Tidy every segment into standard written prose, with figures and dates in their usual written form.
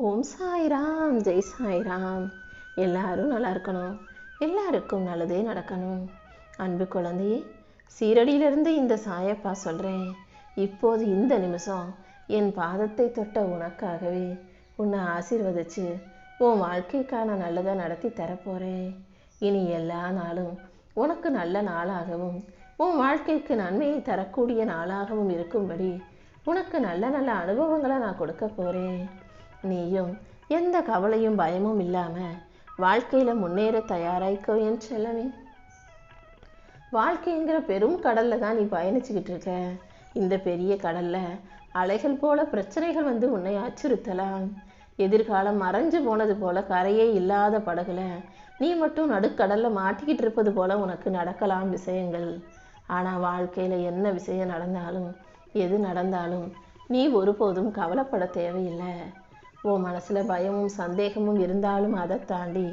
ஓம் சாய்ராம், ஜெய் சாய்ராம். எல்லாரும் நல்லா இருக்கணும், எல்லாருக்கும் நல்லதே நடக்கணும். அன்பு குழந்தையே, சீரடியிலிருந்து இந்த சாயப்பா சொல்கிறேன். இப்போது இந்த நிமிஷம் என் பாதத்தை தொட்ட உனக்காகவே உன்னை ஆசீர்வதிச்சு உன் வாழ்க்கைக்கான நல்லதை நடத்தி தரப்போகிறேன். இனி எல்லா நாளும் உனக்கு நல்ல நாளாகவும் உன் வாழ்க்கைக்கு நன்மையை தரக்கூடிய நாளாகவும் இருக்கும்படி உனக்கு நல்ல நல்ல அனுபவங்களை நான் கொடுக்க போகிறேன். நீயும் எந்த கவலையும் பயமும் இல்லாமல் வாழ்க்கையில் முன்னேற தயாராயிக்கோ என் செல்லமே. வாழ்க்கைங்கிற பெரும் கடலில் தான் நீ பயணிச்சுக்கிட்டு இருக்க. இந்த பெரிய கடலில் அலைகள் போல பிரச்சனைகள் வந்து உன்னை அச்சுறுத்தலாம். எதிர்காலம் மறைஞ்சு போனது போல கரையே இல்லாத படகுல நீ மட்டும் நடுக்கடலில் மாட்டிக்கிட்டு இருப்பது போல உனக்கு நடக்கலாம் விஷயங்கள். ஆனால் வாழ்க்கையில் என்ன விஷயம் நடந்தாலும் எது நடந்தாலும் நீ ஒருபோதும் கவலைப்பட தேவையில்லை. உன் மனசில் பயமும் சந்தேகமும் இருந்தாலும் அதை தாண்டி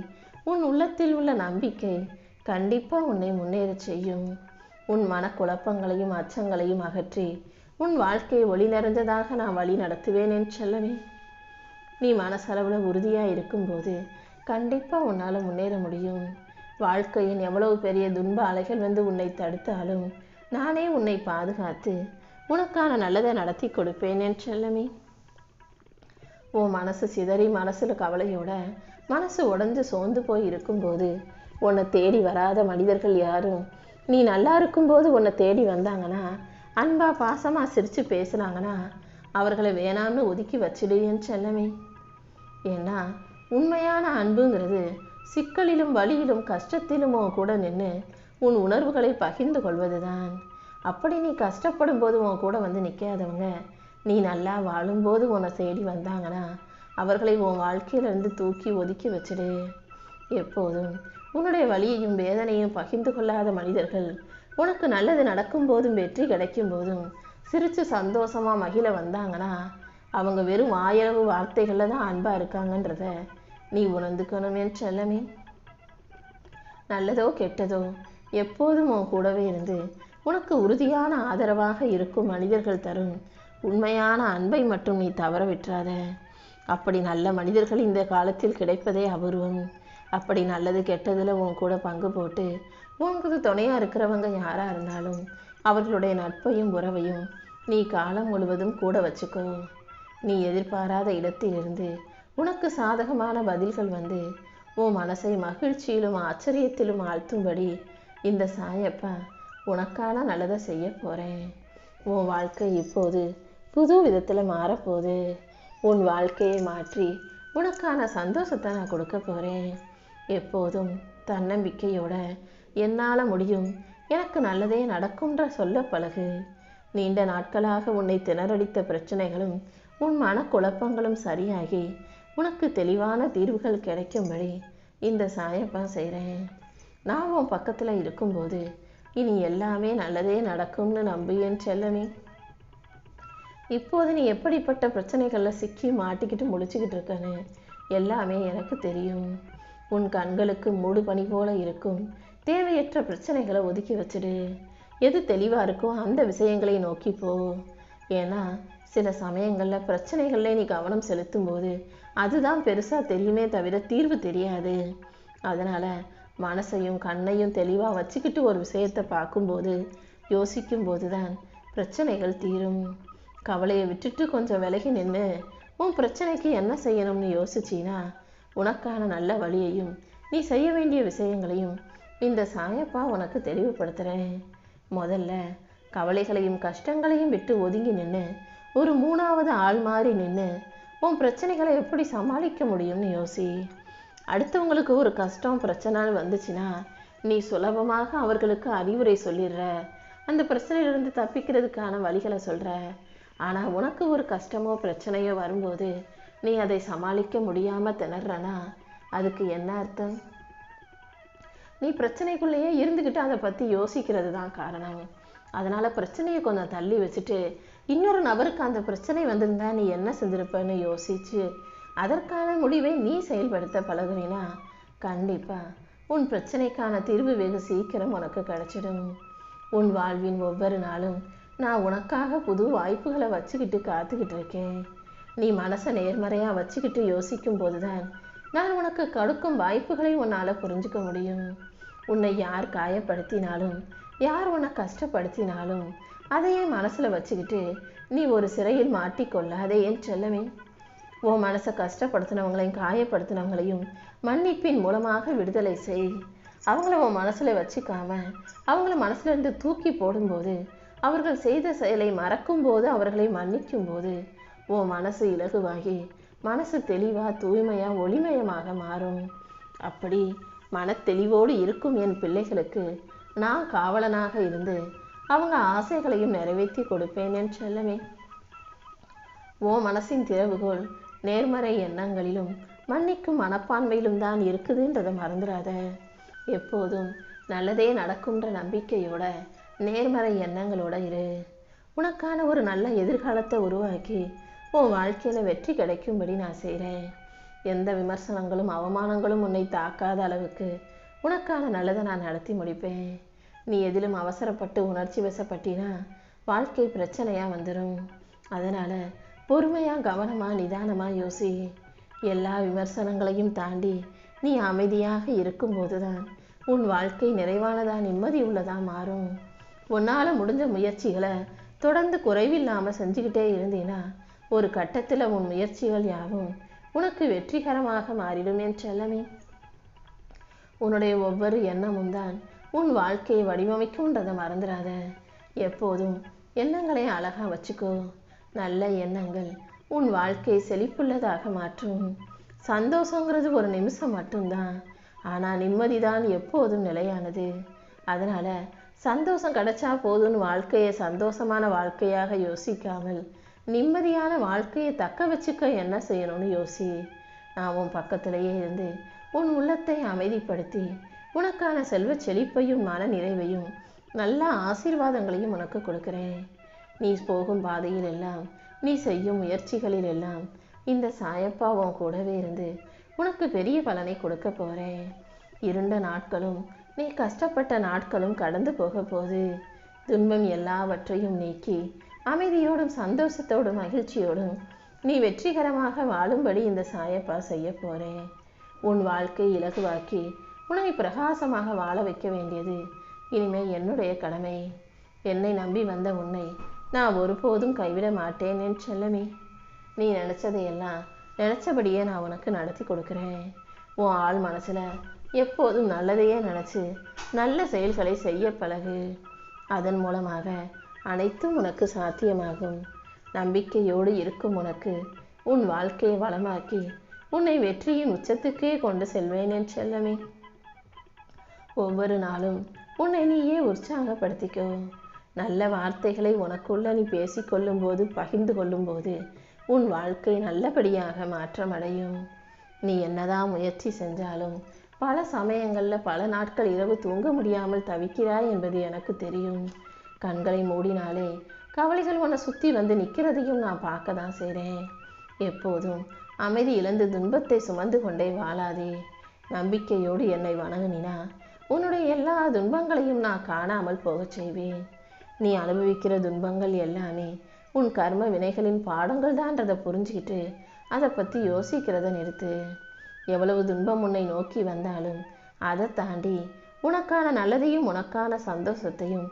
உன் உள்ளத்தில் உள்ள நம்பிக்கை கண்டிப்பாக உன்னை முன்னேற செய்யும். உன் மனக்குழப்பங்களையும் அச்சங்களையும் அகற்றி உன் வாழ்க்கையை ஒளி நிறைந்ததாக நான் வழி நடத்துவேன் என் செல்லமே. நீ மனசளவில் உறுதியாக இருக்கும்போது கண்டிப்பாக உன்னால் முன்னேற முடியும். வாழ்க்கையின் எவ்வளவு பெரிய துன்ப அலைகள் வந்து உன்னை தடுத்தாலும் நானே உன்னை பாதுகாத்து உனக்கான நல்லதை நடத்தி கொடுப்பேன் என் செல்லமே. உன் மனசு சிதறி மனசில் கவலையோட மனசு உடஞ்சு சோர்ந்து போய் இருக்கும்போது உன்னை தேடி வராத மனிதர்கள் யாரும் நீ நல்லா இருக்கும்போது உன்னை தேடி வந்தாங்கன்னா, அன்பா பாசமாக சிரித்து பேசுனாங்கன்னா அவர்களை வேணாம்னு ஒதுக்கி வச்சிடு என் செல்லமே. ஏன்னா உண்மையான அன்புங்கிறது சிக்கலிலும் வலியிலும் கஷ்டத்திலும் கூட நின்று உன் உணர்வுகளை பகிர்ந்து கொள்வது தான். அப்படி நீ கஷ்டப்படும் போது உன் கூட வந்து நிற்காதவங்க நீ நல்லா வாழும்போது உன்னை தேடி வந்தாங்கன்னா அவர்களை உன் வாழ்க்கையிலிருந்து தூக்கி ஒதுக்கி வச்சிடு. எப்போதும் உன்னுடைய வலியையும் வேதனையும் பகிர்ந்து கொள்ளாத மனிதர்கள் உனக்கு நல்லது நடக்கும் போதும் வெற்றி கிடைக்கும் போதும் சிரித்து சந்தோஷமாக மகிழ வந்தாங்கன்னா அவங்க வெறும் ஆயிரவு வார்த்தைகளில் தான் அன்பாக இருக்காங்கன்றத நீ உணர்ந்துக்கணும் என் செல்லமே. நல்லதோ கெட்டதோ எப்போதும் உன் கூடவே இருந்து உனக்கு உறுதியான ஆதரவாக இருக்கும் மனிதர்கள் தரும் உண்மையான அன்பை மட்டும் நீ தவற விட்டுறாத. அப்படி நல்ல மனிதர்கள் இந்த காலத்தில் கிடைப்பதே அபூர்வம். அப்படி நல்லது கெட்டதில் உன் கூட பங்கு போட்டு உனக்கு துணையாக இருக்கிறவங்க யாராக இருந்தாலும் அவர்களுடைய நட்பையும் உறவையும் நீ காலம் முழுவதும் கூட வச்சுக்கோ. நீ எதிர்பாராத இடத்திலிருந்து உனக்கு சாதகமான பதில்கள் வந்து உன் மனசை மகிழ்ச்சியிலும் ஆச்சரியத்திலும் ஆழ்த்தும்படி இந்த சாயப்பா உனக்கான நல்லதை செய்ய போகிறேன். உன் வாழ்க்கை இப்போது புது விதத்தில் மாறப்போகுது. உன் வாழ்க்கையை மாற்றி உனக்கான சந்தோஷத்தை நான் கொடுக்க போகிறேன். எப்போதும் தன்னம்பிக்கையோட என்னால் முடியும், எனக்கு நல்லதே நடக்கும்ன்ற சொல்ல பழகு. நீண்ட நாட்களாக உன்னை திணறடித்த பிரச்சனைகளும் உன் மனக்குழப்பங்களும் சரியாகி உனக்கு தெளிவான தீர்வுகள் கிடைக்கும்படி இந்த சாயப்பா செய்கிறேன். நான் உன் பக்கத்தில் இருக்கும்போது இனி எல்லாமே நல்லதே நடக்கும்னு நம்புயேன் செல்லமே. இப்போது நீ எப்படிப்பட்ட பிரச்சனைகளில் சிக்கி மாட்டிக்கிட்டு முழிச்சுக்கிட்டு இருக்கன்னு எல்லாமே எனக்கு தெரியும். உன் கண்களுக்கு மூடு பனி போல இருக்கும் தேவையற்ற பிரச்சனைகளை ஒதுக்கி வச்சிடு. எது தெளிவாக இருக்கோ அந்த விஷயங்களை நோக்கி போ. ஏன்னா சில சமயங்களில் பிரச்சனைகளில் நீ கவனம் செலுத்தும் போது அதுதான் பெருசாக தெரியுமே தவிர தீர்வு தெரியாது. அதனால் மனசையும் கண்ணையும் தெளிவாக வச்சுக்கிட்டு ஒரு விஷயத்தை பார்க்கும்போது யோசிக்கும்போது தான் பிரச்சனைகள் தீரும். கவலையை விட்டுட்டு கொஞ்சம் விலகி நின்று உன் பிரச்சனைக்கு என்ன செய்யணும்னு யோசிச்சின்னா உனக்கான நல்ல வழியையும் நீ செய்ய வேண்டிய விஷயங்களையும் இந்த சாயப்பா உனக்கு தெளிவுபடுத்துகிறேன். முதல்ல கவலைகளையும் கஷ்டங்களையும் விட்டு ஒதுங்கி நின்று ஒரு மூணாவது ஆள் மாதிரி நின்று உன் பிரச்சனைகளை எப்படி சமாளிக்க முடியும்னு யோசி. அடுத்தவங்களுக்கு ஒரு கஷ்டம் பிரச்சனைன்னு வந்துச்சுன்னா நீ சுலபமாக அவர்களுக்கு அறிவுரை சொல்லிடுற, அந்த பிரச்சனையிலிருந்து தப்பிக்கிறதுக்கான வழிகளை சொல்கிற. ஆனால் உனக்கு ஒரு கஷ்டமோ பிரச்சனையோ வரும்போது நீ அதை சமாளிக்க முடியாமல் திணறனா அதுக்கு என்ன அர்த்தம்? நீ பிரச்சனைக்குள்ளேயே இருந்துக்கிட்டு அதை பற்றி யோசிக்கிறது தான் காரணம். அதனால் பிரச்சனையை கொஞ்சம் தள்ளி வச்சுட்டு இன்னொரு நபருக்கு அந்த பிரச்சனை வந்திருந்தா நீ என்ன செஞ்சிருப்பன்னு யோசிச்சு அதற்கான முடிவை நீ செயல்படுத்த பழகுனா கண்டிப்பாக உன் பிரச்சனைக்கான தீர்வு வெகு சீக்கிரம் உனக்கு கிடைச்சிடும். உன் வாழ்வின் ஒவ்வொரு நாளும் நான் உனக்காக புது வாய்ப்புகளை வச்சுக்கிட்டு காத்துக்கிட்டு இருக்கேன். நீ மனசை நேர்மறையாக வச்சுக்கிட்டு யோசிக்கும் போதுதான் நான் உனக்கு கொடுக்கும் வாய்ப்புகளை உன்னால் புரிஞ்சுக்க முடியும். உன்னை யார் காயப்படுத்தினாலும், யார் உன்னை கஷ்டப்படுத்தினாலும் அதையே மனசில் வச்சுக்கிட்டு நீ ஒரு சிறையில் மாட்டிக்கொள்ளாதே என் செல்லமே. உன் மனசை கஷ்டப்படுத்தினவங்களையும் காயப்படுத்தினவங்களையும் மன்னிப்பின் மூலமாக விடுதலை செய். அவங்கள உன் மனசில் வச்சுக்காம அவங்கள மனசுலேருந்து தூக்கி போடும்போது, அவர்கள் செய்த செயலை மறக்கும் போது, அவர்களை மன்னிக்கும் போது உன் மனசு இலகுவாகி மனசு தெளிவாக தூய்மையாக ஒளிமயமாக மாறும். அப்படி மனத்தெளிவோடு இருக்கும் என் பிள்ளைகளுக்கு நான் காவலனாக இருந்து அவங்க ஆசைகளையும் நிறைவேற்றி கொடுப்பேன் என் செல்லமே. உன் மனசின் திறவுகோல் நேர்மறை எண்ணங்களிலும் மன்னிக்கும் மனப்பான்மையிலும் தான் இருக்குதுன்றதை மறந்துடாத. எப்போதும் நல்லதே நடக்கும்ன்ற நம்பிக்கையோட நேர்மறை எண்ணங்களோட இரு. உனக்கான ஒரு நல்ல எதிர்காலத்தை உருவாக்கி உன் வாழ்க்கையில் வெற்றி கிடைக்கும்படி நான் செய்கிறேன். எந்த விமர்சனங்களும் அவமானங்களும் உன்னை தாக்காத அளவுக்கு உனக்கான நல்லதை நான் நடத்தி முடிப்பேன். நீ எதிலும் அவசரப்பட்டு உணர்ச்சி வசப்பட்டினா வாழ்க்கை பிரச்சனையாக வந்துடும். அதனால் பொறுமையாக கவனமாக நிதானமாக யோசி. எல்லா விமர்சனங்களையும் தாண்டி நீ அமைதியாக இருக்கும்போது தான் உன் வாழ்க்கை நிறைவானதா நிம்மதி உள்ளதா மாறும். உன்னால் முடிஞ்ச முயற்சிகளை தொடர்ந்து குறைவில்லாமல் செஞ்சுக்கிட்டே இருந்தீன்னா ஒரு கட்டத்தில் உன் முயற்சிகள் யாவும் உனக்கு வெற்றிகரமாக மாறிடும் என் செல்லமே. உன்னுடைய ஒவ்வொரு எண்ணமும் தான் உன் வாழ்க்கையை வடிவமைக்கும்ன்றதை மறந்துடாத. எப்போதும் எண்ணங்களை அழகாக வச்சுக்கோ. நல்ல எண்ணங்கள் உன் வாழ்க்கையை செழிப்புள்ளதாக மாற்றும். சந்தோஷங்கிறது ஒரு நிமிஷம் மட்டும்தான், ஆனால் நிம்மதி தான் எப்போதும் நிலையானது. அதனால் சந்தோஷம் கிடைச்சா போதும்னு வாழ்க்கையை சந்தோஷமான வாழ்க்கையாக யோசிக்காமல் நிம்மதியான வாழ்க்கையை தக்க வச்சுக்க என்ன செய்யணும்னு யோசி. நான் உன் பக்கத்திலேயே இருந்து உன் உள்ளத்தை அமைதிப்படுத்தி உனக்கான செல்வ செழிப்பையும் மன நிறைவையும் நல்ல ஆசீர்வாதங்களையும் உனக்கு கொடுக்குறேன். நீ போகும் பாதையில் எல்லாம், நீ செய்யும் முயற்சிகளில் எல்லாம் இந்த சாயப்பா உன் கூடவே இருந்து உனக்கு பெரிய பலனை கொடுக்க போகிறேன். இருண்ட நாட்களும் நீ கஷ்டப்பட்ட நாட்களும் கடந்து போக போது துன்பம் எல்லாவற்றையும் நீக்கி அமைதியோடும் சந்தோஷத்தோடும் மகிழ்ச்சியோடும் நீ வெற்றிகரமாக வாழும்படி இந்த சாயப்பா செய்ய போகிறேன். உன் வாழ்க்கை இலகுவாக்கி உன்னை பிரகாசமாக வாழ வைக்க வேண்டியது இனிமேல் என்னுடைய கடமை. என்னை நம்பி வந்த உன்னை நான் ஒருபோதும் கைவிட மாட்டேன் என் செல்லமே. நீ நினச்சதையெல்லாம் நினச்சபடியே நான் உனக்கு நடத்தி கொடுக்குறேன். உன் ஆள் மனசில் எப்போதும் நல்லதையே நினச்சி நல்ல செயல்களை செய்ய பழகு. அதன் மூலமாக அனைத்தும் உனக்கு சாத்தியமாகும். நம்பிக்கையோடு இருக்கும் உனக்கு உன் வாழ்க்கையை வளமாக்கி உன்னை வெற்றியின் உச்சத்துக்கே கொண்டு செல்வேன் என் செல்லமே. ஒவ்வொரு நாளும் உன்னை நீயே உற்சாகப்படுத்திக்கோ. நல்ல வார்த்தைகளை உனக்குள்ள நீ பேசிக்கொள்ளும் போது, பகிர்ந்து கொள்ளும் போது உன் வாழ்க்கை நல்லபடியாக மாற்றமடையும். நீ என்னதான் முயற்சி செஞ்சாலும் பல சமயங்களில் பல நாட்கள் இரவு தூங்க முடியாமல் தவிக்கிறாய் என்பது எனக்கு தெரியும். கண்களை மூடினாலே கவலைகள் உன்னை சுற்றி வந்து நிற்கிறதையும் நான் பார்க்க தான் செய்கிறேன். எப்போதும் அமைதி இழந்து துன்பத்தை சுமந்து கொண்டே வாழாதே. நம்பிக்கையோடு என்னை வணங்கினா உன்னுடைய எல்லா துன்பங்களையும் நான் காணாமல் போகச் செய்வேன். நீ அனுபவிக்கிற துன்பங்கள் எல்லாமே உன் கர்ம வினைகளின் பாடங்கள் தான்றதை புரிஞ்சுக்கிட்டு அதை பற்றி யோசிக்கிறத நிறுத்து. எவ்வளவு துன்பம் உன்னை நோக்கி வந்தாலும் அதை தாண்டி உனக்கான நல்லதையும் உனக்கான சந்தோஷத்தையும்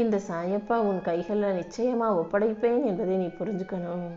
இந்த சாயப்பா உன் கைகளில் நிச்சயமாக ஒப்படைப்பேன் என்பதை நீ புரிஞ்சுக்கணும்.